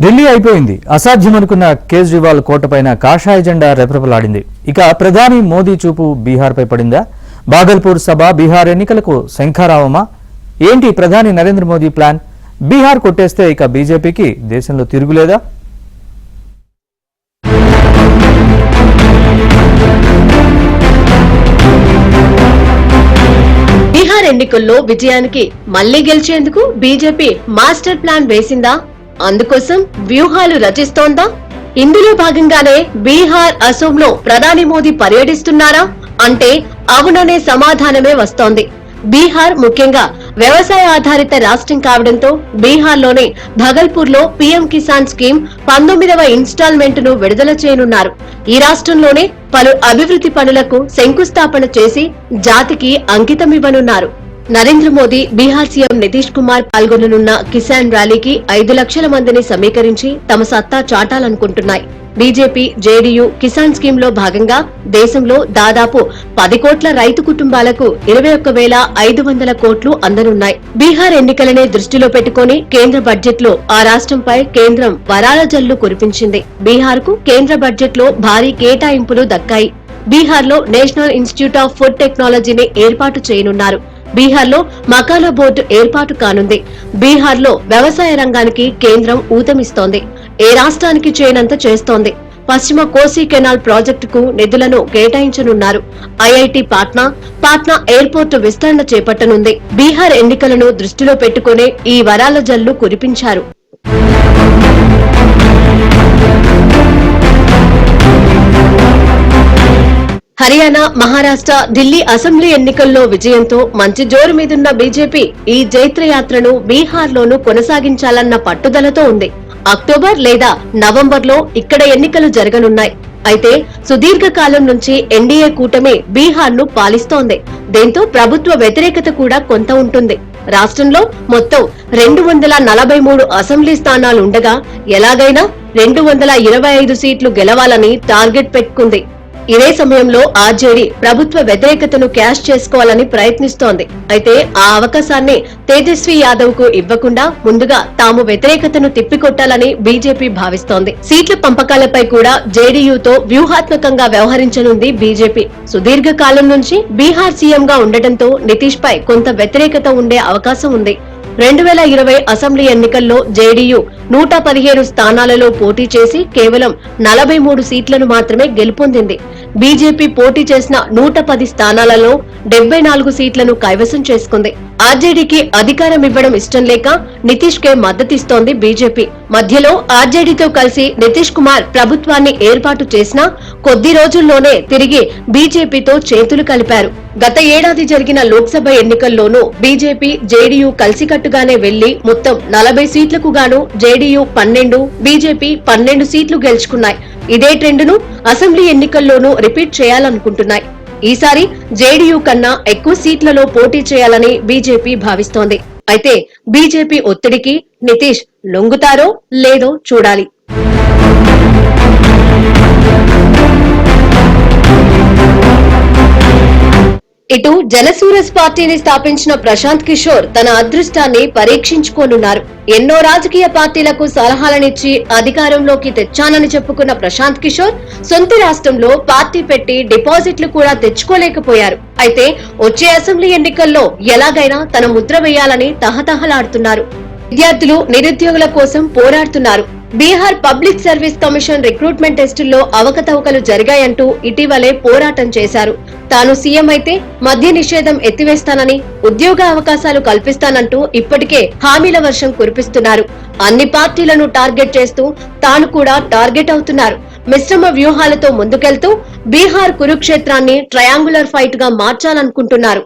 ఢిల్లీ అయిపోయింది. అసాధ్యమనుకున్న కేజ్రీవాల్ కోటపైన కాషాయ జెండా రెపరెపలాడింది. ఇక ప్రధాని మోదీ చూపు బీహార్పై పడిందా? బాగల్పూర్ సభ బీహార్ ఎన్నికలకు శంఖారావమా? ఏంటి ప్రధాని నరేంద్ర మోదీ ప్లాన్? బీహార్ కొట్టేస్తే ఇక బీజేపీకి దేశంలో తిరుగులేదా? బీహార్ ఎన్నికల్లో విజయానికి మళ్లీ గెలిచేందుకు బీజేపీ మాస్టర్ ప్లాన్ వేసిందా? అందుకోసం వ్యూహాలు రచిస్తోందా? ఇందులో భాగంగానే బీహార్, అసోంలో ప్రధాని మోదీ పర్యటిస్తున్నారా అంటే అవుననే సమాధానమే వస్తోంది. బీహార్ ముఖ్యంగా వ్యవసాయ ఆధారిత రాష్ట్రం కావడంతో బీహార్లోని భగల్పూర్ లో పీఎం కిసాన్ స్కీమ్ 19వ ఇన్స్టాల్మెంట్ ను విడుదల చేయనున్నారు. ఈ రాష్ట్రంలోనే పలు అభివృద్ధి పనులకు శంకుస్థాపన చేసి జాతికి అంకితమివ్వనున్నారు. నరేంద్ర మోదీ, బీహార్ సీఎం నితీష్ కుమార్ పాల్గొననున్న కిసాన్ ర్యాలీకి 5 లక్షల మందిని సమీకరించి తమ సత్తా చాటాలనుకుంటున్నాయి. బీజేపీ, జేడీయూ కిసాన్ స్కీమ్ లో భాగంగా దేశంలో దాదాపు 10 కోట్ల రైతు కుటుంబాలకు 21,500 కోట్లు అందనున్నాయి. బీహార్ ఎన్నికలనే దృష్టిలో పెట్టుకుని కేంద్ర బడ్జెట్ లో ఆ రాష్ట్రంపై కేంద్రం వరాల జల్లు కురిపించింది. బీహార్ కు కేంద్ర బడ్జెట్ లో భారీ కేటాయింపులు దక్కాయి. బీహార్ లో నేషనల్ ఇన్స్టిట్యూట్ ఆఫ్ ఫుడ్ టెక్నాలజీని ఏర్పాటు చేయనున్నారు. బీహార్ లో మకాలా బోర్డు ఏర్పాటు కానుంది. బీహార్ లో వ్యవసాయ రంగానికి కేంద్రం ఊతమిస్తోంది. ఏ రాష్ట్రానికి చేయనంత చేస్తోంది. పశ్చిమ కోసీ కెనాల్ ప్రాజెక్టుకు నిధులను కేటాయించనున్నారు. ఐఐటి పాట్నా ఎయిర్పోర్టు విస్తరణ చేపట్టనుంది. బీహార్ ఎన్నికలను దృష్టిలో పెట్టుకునే ఈ వరాల జల్లు కురిపించారు. హర్యానా, మహారాష్ట్ర, ఢిల్లీ అసెంబ్లీ ఎన్నికల్లో విజయంతో మంచి జోరు మీదున్న బీజేపీ ఈ జైత్రయాత్రను బీహార్ లోనూ కొనసాగించాలన్న పట్టుదలతో ఉంది. అక్టోబర్ లేదా నవంబర్ లో ఇక్కడ ఎన్నికలు జరగనున్నాయి. అయితే సుదీర్ఘకాలం నుంచి ఎన్డీఏ కూటమి బీహార్ ను పాలిస్తోంది. దీంతో ప్రభుత్వ వ్యతిరేకత కూడా కొంత ఉంటుంది. రాష్ట్రంలో మొత్తం 243 అసెంబ్లీ స్థానాలుండగా ఎలాగైనా 225 సీట్లు గెలవాలని టార్గెట్ పెట్టుకుంది. ఇదే సమయంలో ఆర్జేడీ ప్రభుత్వ వ్యతిరేకతను క్యాష్ చేసుకోవాలని ప్రయత్నిస్తోంది. అయితే ఆ అవకాశాన్ని తేజస్వి యాదవ్ కు ఇవ్వకుండా ముందుగా తాము వ్యతిరేకతను తిప్పికొట్టాలని బీజేపీ భావిస్తోంది. సీట్ల పంపకాలపై కూడా జేడీయూతో వ్యూహాత్మకంగా వ్యవహరించనుంది బీజేపీ. సుదీర్ఘకాలం నుంచి బీహార్ సీఎంగా ఉండటంతో నితీష్ పై కొంత వ్యతిరేకత ఉండే అవకాశం ఉంది. 2020 అసెంబ్లీ ఎన్నికల్లో జేడీయూ 115 స్థానాలలో పోటీ చేసి కేవలం 43 సీట్లను మాత్రమే గెలుపొందింది. బీజేపీ పోటీ చేసిన 110 స్థానాలలో 74 సీట్లను కైవసం చేసుకుంది. ఆర్జేడీకి అధికారం ఇవ్వడం ఇష్టం లేక నితీష్ కే మద్దతిస్తోంది బీజేపీ. మధ్యలో ఆర్జేడీతో కలిసి నితీష్ కుమార్ ప్రభుత్వాన్ని ఏర్పాటు చేసినా కొద్ది రోజుల్లోనే తిరిగి బీజేపీతో చేతులు కలిపారు. గత ఏడాది జరిగిన లోక్సభ ఎన్నికల్లోనూ బీజేపీ, జేడీయూ కలిసికట్టుగానే వెళ్లి మొత్తం 40 సీట్లకు గాను జేడీయూ 12, బీజేపీ 12 సీట్లు గెలుచుకున్నాయి. ఇదే ట్రెండ్ ను అసెంబ్లీ ఎన్నికల్లోనూ రిపీట్ చేయాలనుకుంటున్నాయి. ఈసారి జేడీయూ కన్నా ఎక్కువ సీట్లలో పోటీ చేయాలని బీజేపీ భావిస్తోంది. అయితే బీజేపీ ఒత్తిడికి నితీష్ లొంగుతారో లేదో చూడాలి. ఇటు జనసూరస్ పార్టీని స్థాపించిన ప్రశాంత్ కిషోర్ తన అదృష్టాన్ని పరీక్షించుకోనున్నారు. ఎన్నో రాజకీయ పార్టీలకు సలహాలనిచ్చి అధికారంలోకి తెచ్చానని చెప్పుకున్న ప్రశాంత్ కిషోర్ సొంత రాష్ట్రంలో పార్టీ పెట్టి డిపాజిట్లు కూడా తెచ్చుకోలేకపోయారు. అయితే వచ్చే అసెంబ్లీ ఎన్నికల్లో ఎలాగైనా తన ముద్ర వేయాలని తహతహలాడుతున్నారు. విద్యార్థులు, నిరుద్యోగుల కోసం పోరాడుతున్నారు. Bihar public service commission recruitment టెస్టుల్లో అవకతవకలు జరిగాయంటూ ఇటీవలే పోరాటం చేశారు. తాను సీఎం అయితే మద్య నిషేధం ఎత్తివేస్తానని, ఉద్యోగ అవకాశాలు కల్పిస్తానంటూ ఇప్పటికే హామీల వర్షం కురిపిస్తున్నారు. అన్ని పార్టీలను టార్గెట్ చేస్తూ తాను కూడా టార్గెట్ అవుతున్నారు. మిశ్రమ వ్యూహాలతో ముందుకెళ్తూ బీహార్ కురుక్షేత్రాన్ని ట్రయాంగులర్ ఫైట్ గా మార్చాలనుకుంటున్నారు.